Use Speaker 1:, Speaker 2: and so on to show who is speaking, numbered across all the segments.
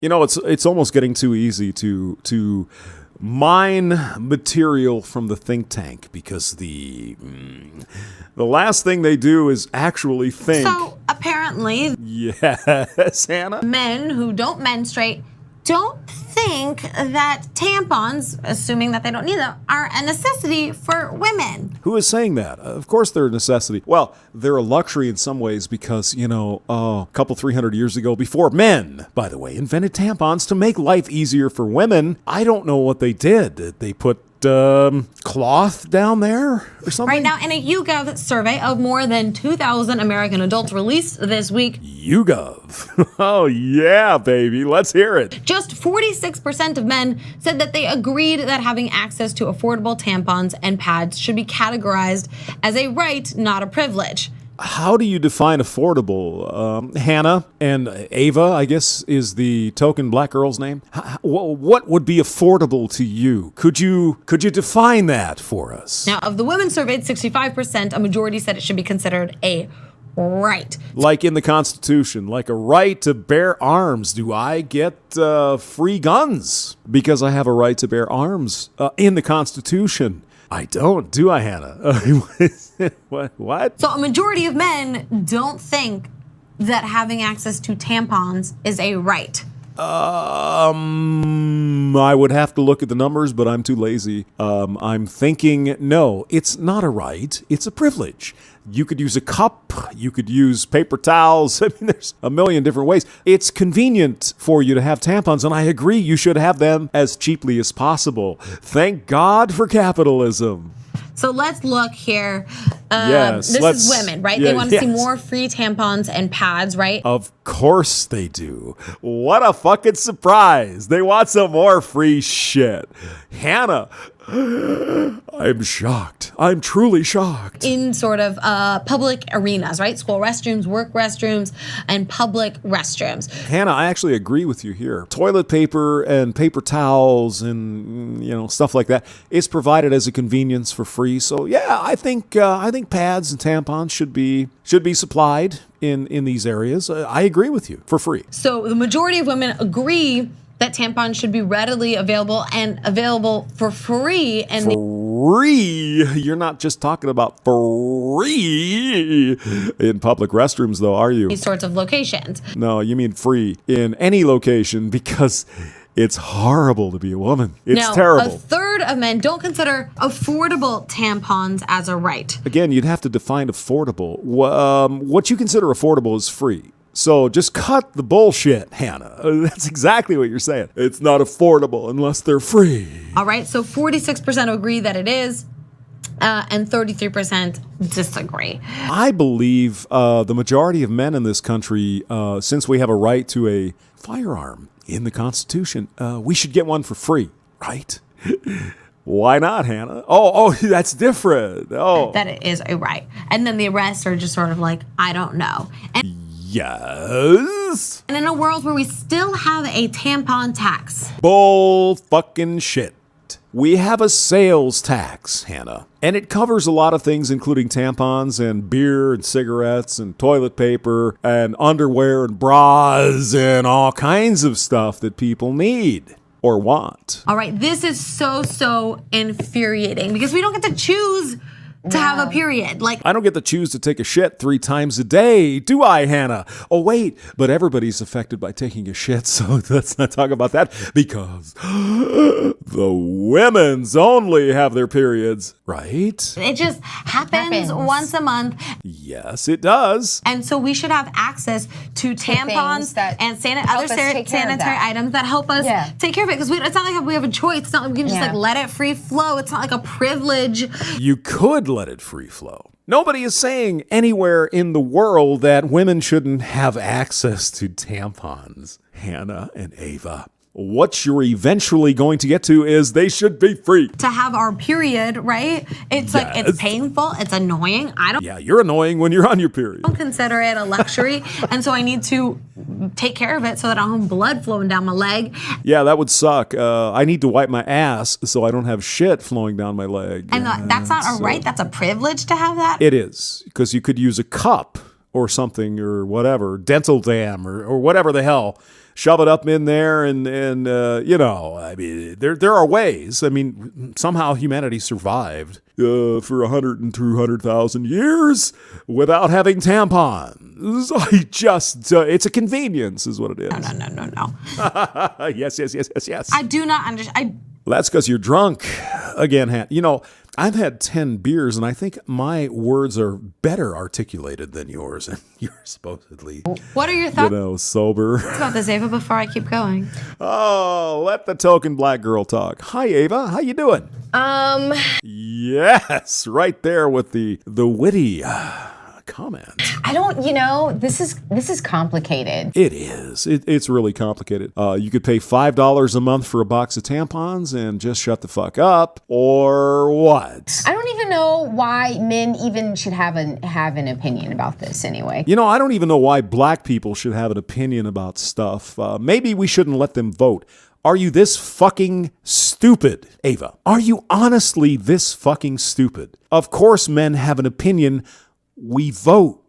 Speaker 1: You know, it's almost getting too easy to mine material from the think tank because the last thing they do is actually think.
Speaker 2: So apparently,
Speaker 1: yes, Hannah.
Speaker 2: Men who don't menstruate don't think that tampons, assuming that they don't need them, are a necessity for women.
Speaker 1: Who is saying that? Of course they're a necessity. Well, they're a luxury in some ways because, a couple 300 years ago, before men, by the way, invented tampons to make life easier for women. I don't know what they did. They put cloth down there or something?
Speaker 2: Right now, in a YouGov survey of more than 2,000 American adults released this week.
Speaker 1: YouGov. Oh, yeah, baby. Let's hear it.
Speaker 2: Just 46% of men said that they agreed that having access to affordable tampons and pads should be categorized as a right, not a privilege.
Speaker 1: How do you define affordable? Hannah and Ava, I guess, is the token black girl's name. What would be affordable to you? Could you define that for us?
Speaker 2: Now, of the women surveyed, 65%, a majority said it should be considered a right.
Speaker 1: Like in the Constitution, like a right to bear arms. Do I get free guns because I have a right to bear arms in the Constitution? I don't, do I, Hannah? What?
Speaker 2: So a majority of men don't think that having access to tampons is a right.
Speaker 1: I would have to look at the numbers, but I'm too lazy. I'm thinking, no, it's not a right. It's a privilege. You could use a cup. You could use paper towels. I mean, there's a million different ways. It's convenient for you to have tampons, and I agree you should have them as cheaply as possible. Thank God for capitalism.
Speaker 2: So let's look here.
Speaker 1: Yes,
Speaker 2: this is women, right?
Speaker 1: Yeah,
Speaker 2: they want to see
Speaker 1: yes.
Speaker 2: more free tampons and pads, right?
Speaker 1: Of course they do. What a fucking surprise. They want some more free shit. Hannah, I'm shocked. I'm truly shocked.
Speaker 2: In sort of public arenas, right? School restrooms, work restrooms, and public restrooms.
Speaker 1: Hannah, I actually agree with you here. Toilet paper and paper towels and stuff like that is provided as a convenience for free. So yeah, I think pads and tampons should be supplied in these areas. I agree with you, for free.
Speaker 2: So the majority of women agree that tampons should be readily available and available for free. And
Speaker 1: free? You're not just talking about free in public restrooms, though, are you?
Speaker 2: These sorts of locations.
Speaker 1: No, you mean free in any location because it's horrible to be a woman. It's terrible.
Speaker 2: A third of men don't consider affordable tampons as a right.
Speaker 1: Again, you'd have to define affordable. What you consider affordable is free. So just cut the bullshit, Hannah. That's exactly what you're saying. It's not affordable unless they're free.
Speaker 2: All right, so 46% agree that it is, and 33% disagree.
Speaker 1: I believe the majority of men in this country, since we have a right to a firearm in the Constitution, we should get one for free, right? Why not, Hannah? Oh, that's different. Oh,
Speaker 2: that is a right. And then the rest are just sort of like, I don't know. And
Speaker 1: yes.
Speaker 2: And in a world where we still have a tampon tax.
Speaker 1: Bull fucking shit. We have a sales tax, Hannah. And it covers a lot of things, including tampons and beer and cigarettes and toilet paper and underwear and bras and all kinds of stuff that people need or want.
Speaker 2: All right, this is so infuriating because we don't get to choose to have a period.
Speaker 1: I don't get to choose to take a shit 3 times a day, do I, Hannah? Oh, wait, but everybody's affected by taking a shit, so let's not talk about that because the women's only have their periods, right?
Speaker 2: It just happens once a month.
Speaker 1: Yes, it does.
Speaker 2: And so we should have access to tampons and other sanitary items that help us take care of it. Because it's not like we have a choice. It's not like we can just let it free flow. It's not like a privilege.
Speaker 1: You could let it free flow. Nobody is saying anywhere in the world that women shouldn't have access to tampons, Hannah and Ava. What you're eventually going to get to is they should be free.
Speaker 2: To have our period, right? It's like, it's painful, it's annoying.
Speaker 1: Yeah, you're annoying when you're on your period.
Speaker 2: I don't consider it a luxury, and so I need to take care of it so that I don't have blood flowing down my leg.
Speaker 1: Yeah, that would suck. I need to wipe my ass so I don't have shit flowing down my leg.
Speaker 2: And that's not a right, that's a privilege to have that?
Speaker 1: It is, because you could use a cup or something or whatever, dental dam or whatever the hell. Shove it up in there and I mean, there are ways. I mean, somehow humanity survived for 100 and 200,000 years without having tampons. It's a convenience is what it is.
Speaker 2: No.
Speaker 1: Yes.
Speaker 2: I do not understand.
Speaker 1: That's because you're drunk. Again, I've had 10 beers, and I think my words are better articulated than yours, and you're supposedly,
Speaker 2: what are your thoughts?
Speaker 1: Sober.
Speaker 2: About this, Ava, before I keep going.
Speaker 1: Oh, let the token black girl talk. Hi, Ava. How you doing? Yes, right there with the witty comment.
Speaker 3: I don't, this is complicated.
Speaker 1: It is. It's really complicated. You could pay $5 a month for a box of tampons and just shut the fuck up, or what?
Speaker 3: I don't even know why men even should have an opinion about this anyway.
Speaker 1: I don't even know why black people should have an opinion about stuff. Maybe we shouldn't let them vote. Are you this fucking stupid, Ava? Are you honestly this fucking stupid? Of course men have an opinion. We vote.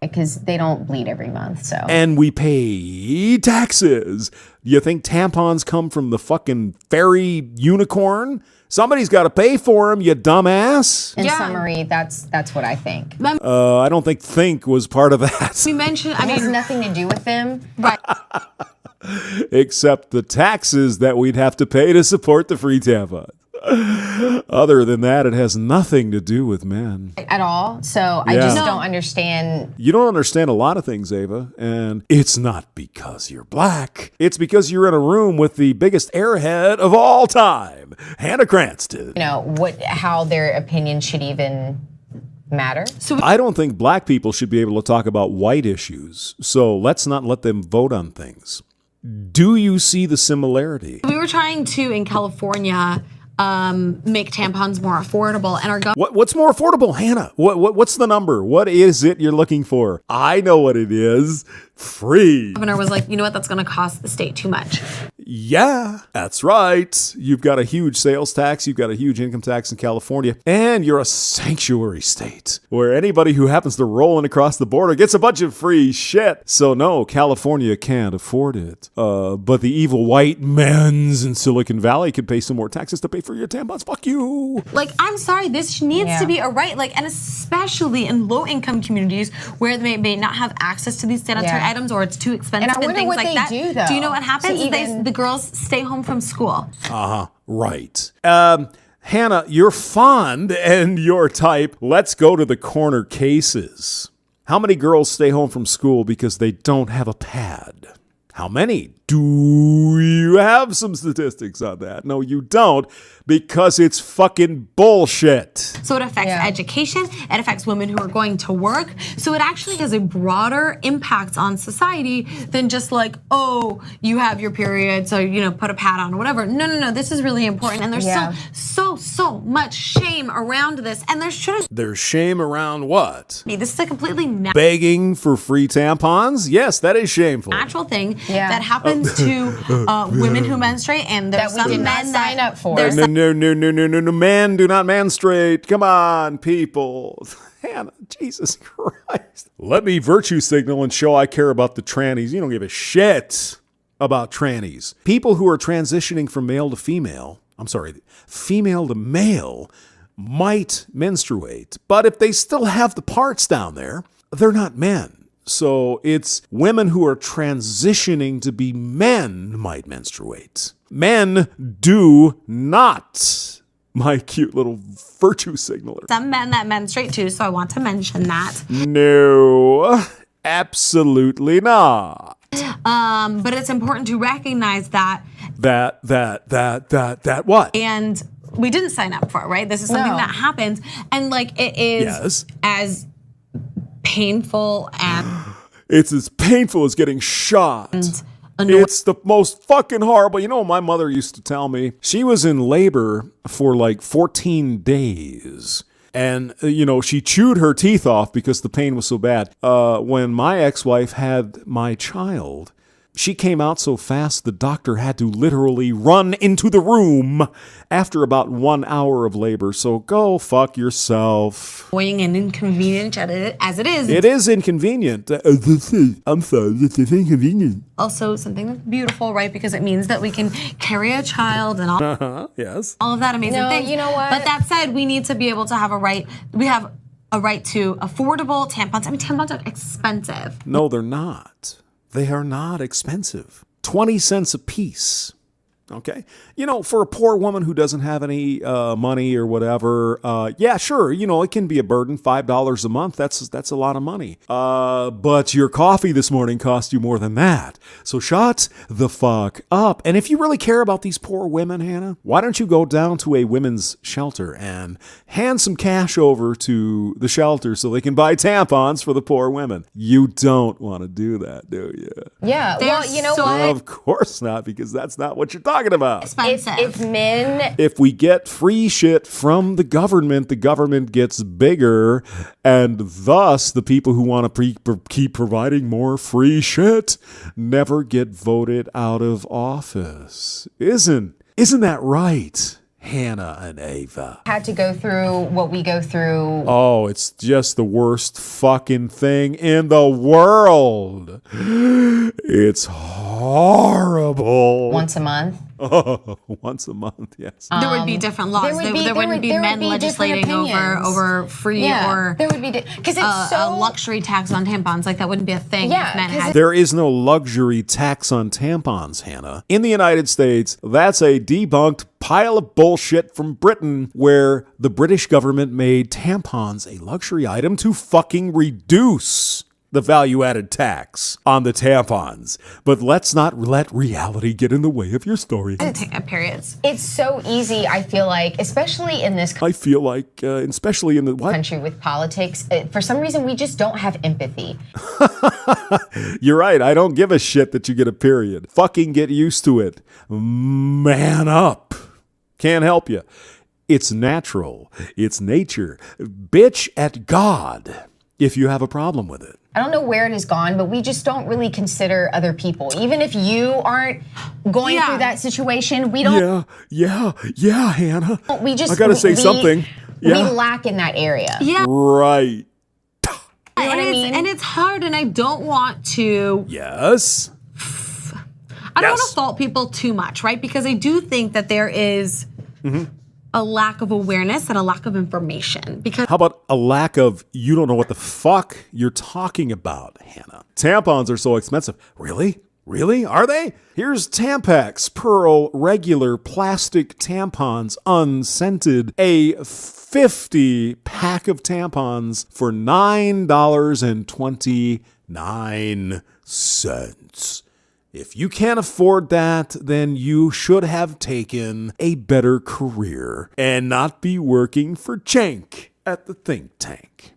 Speaker 3: Because they don't bleed every month, so.
Speaker 1: And we pay taxes. You think tampons come from the fucking fairy unicorn? Somebody's got to pay for them, you dumbass.
Speaker 3: In summary, that's what I think.
Speaker 1: I don't think was part of that.
Speaker 2: We mentioned,
Speaker 3: it has nothing to do with them.
Speaker 2: Right.
Speaker 1: Except the taxes that we'd have to pay to support the free tampons. Other than that, it has nothing to do with men.
Speaker 3: At all. So I just don't understand.
Speaker 1: You don't understand a lot of things, Ava. And it's not because you're black. It's because you're in a room with the biggest airhead of all time, Hannah Cranston.
Speaker 3: How their opinion should even matter.
Speaker 2: So
Speaker 1: I don't think black people should be able to talk about white issues. So let's not let them vote on things. Do you see the similarity?
Speaker 2: We were trying to, in California, make tampons more affordable, and our government.
Speaker 1: What's more affordable, Hannah? What's the number? What is it you're looking for? I know what it is. Free.
Speaker 2: Governor was like, you know what? That's going to cost the state too much.
Speaker 1: Yeah, that's right. You've got a huge sales tax. You've got a huge income tax in California. And you're a sanctuary state where anybody who happens to roll in across the border gets a bunch of free shit. So no, California can't afford it. But the evil white men's in Silicon Valley could pay some more taxes to pay for your tampons. Fuck you.
Speaker 2: I'm sorry. This needs to be a right. And especially in low-income communities where they may not have access to these sanitary items, or it's too expensive and things like that. Do you know what happens? The girls stay home from school.
Speaker 1: Right. Hannah, you're fond and your type. Let's go to the corner cases. How many girls stay home from school because they don't have a pad? How many? Do you have some statistics on that? No, you don't, because it's fucking bullshit.
Speaker 2: So it affects education. It affects women who are going to work. So it actually has a broader impact on society than just you have your period, so, put a pad on or whatever. No. This is really important. And there's so much shame around this. And there shouldn't.
Speaker 1: There's shame around what?
Speaker 2: This is a completely
Speaker 1: begging for free tampons? Yes, that is shameful.
Speaker 2: Natural thing that happens to women who menstruate, and there's
Speaker 3: that we
Speaker 2: some
Speaker 3: did not
Speaker 2: men
Speaker 3: sign
Speaker 2: that
Speaker 3: up for.
Speaker 1: No, men do not menstruate. Come on, people. Hannah, Jesus Christ. Let me virtue signal and show I care about the trannies. You don't give a shit about trannies. People who are transitioning from male to female to male, might menstruate. But if they still have the parts down there, they're not men. So it's women who are transitioning to be men might menstruate. Men do not. My cute little virtue signaler.
Speaker 2: Some men that menstruate too, so I want to mention that.
Speaker 1: No, absolutely not.
Speaker 2: But it's important to recognize that.
Speaker 1: That what?
Speaker 2: And we didn't sign up for it, right? This is something that happens. And it is as painful and
Speaker 1: it's as painful as getting shot. It's the most fucking horrible. You know what my mother used to tell me? She was in labor for 14 days. And, she chewed her teeth off because the pain was so bad. When my ex-wife had my child, She came out so fast the doctor had to literally run into the room after about 1 hour of labor. So go fuck yourself.
Speaker 2: Annoying and inconvenient as it is.
Speaker 1: It is inconvenient. I'm sorry, it's inconvenient.
Speaker 2: Also something that's beautiful, right? Because it means that we can carry a child and all,
Speaker 1: Yes.
Speaker 2: all of that amazing
Speaker 3: No,
Speaker 2: things.
Speaker 3: you know what?
Speaker 2: But that said, we need to be able to have a right. We have a right to affordable tampons. I mean, tampons are expensive.
Speaker 1: No, they're not. They are not expensive. 20 cents a piece. Okay. You know, for a poor woman who doesn't have any money or whatever, yeah, sure. You know, it can be a burden. $5 a month. That's a lot of money. But your coffee this morning cost you more than that. So shut the fuck up. And if you really care about these poor women, Hannah, why don't you go down to a women's shelter and hand some cash over to the shelter so they can buy tampons for the poor women? You don't want to do that, do you?
Speaker 3: Yeah. Well, you know
Speaker 2: so
Speaker 3: what?
Speaker 1: Of course not, because that's not what you're talking about.
Speaker 2: Expensive.
Speaker 3: If men,
Speaker 1: If we get free shit from the government gets bigger, and thus the people who want to keep providing more free shit never get voted out of office. Isn't that right, Hannah and Ava?
Speaker 3: had to go through what we go through.
Speaker 1: Oh, it's just the worst fucking thing in the world. It's horrible.
Speaker 3: Once a month.
Speaker 1: Oh, once a month, yes.
Speaker 2: there would be different laws. There wouldn't be men legislating over free or
Speaker 3: there would be because it's
Speaker 2: a luxury tax on tampons. Like that wouldn't be a thing
Speaker 3: Yeah,
Speaker 2: if men
Speaker 3: 'cause
Speaker 2: had.
Speaker 1: There is no luxury tax on tampons, Hannah. In the United States, that's a debunked pile of bullshit from Britain, where the British government made tampons a luxury item to fucking reduce the value-added tax on the tampons. But let's not let reality get in the way of your story.
Speaker 2: Periods.
Speaker 3: It's so easy. I feel like, especially in this
Speaker 1: I feel like, especially in the what?
Speaker 3: country with politics, for some reason we just don't have empathy.
Speaker 1: You're right. I don't give a shit that you get a period. Fucking get used to it. Man up. Can't help you. It's natural. It's nature. Bitch at God if you have a problem with it.
Speaker 3: I don't know where it has gone, but we just don't really consider other people. Even if you aren't going
Speaker 2: Yeah.
Speaker 3: through that situation, we don't.
Speaker 1: Yeah, Hannah.
Speaker 3: We just.
Speaker 1: I gotta say something.
Speaker 3: We
Speaker 1: Yeah.
Speaker 3: lack in that area.
Speaker 2: Yeah.
Speaker 1: Right.
Speaker 3: You know what I mean?
Speaker 2: And it's hard, and I don't want to.
Speaker 1: Yes.
Speaker 2: I don't want
Speaker 1: Yes.
Speaker 2: to fault people too much, right? Because I do think that there is a lack of awareness and a lack of information. Because
Speaker 1: How about a lack of, you don't know what the fuck you're talking about, Hannah? Tampons are so expensive. Really? Really? Are they? Here's Tampax Pearl regular plastic tampons unscented. A 50 pack of tampons for $9.29. If you can't afford that, then you should have taken a better career and not be working for Cenk at the think tank.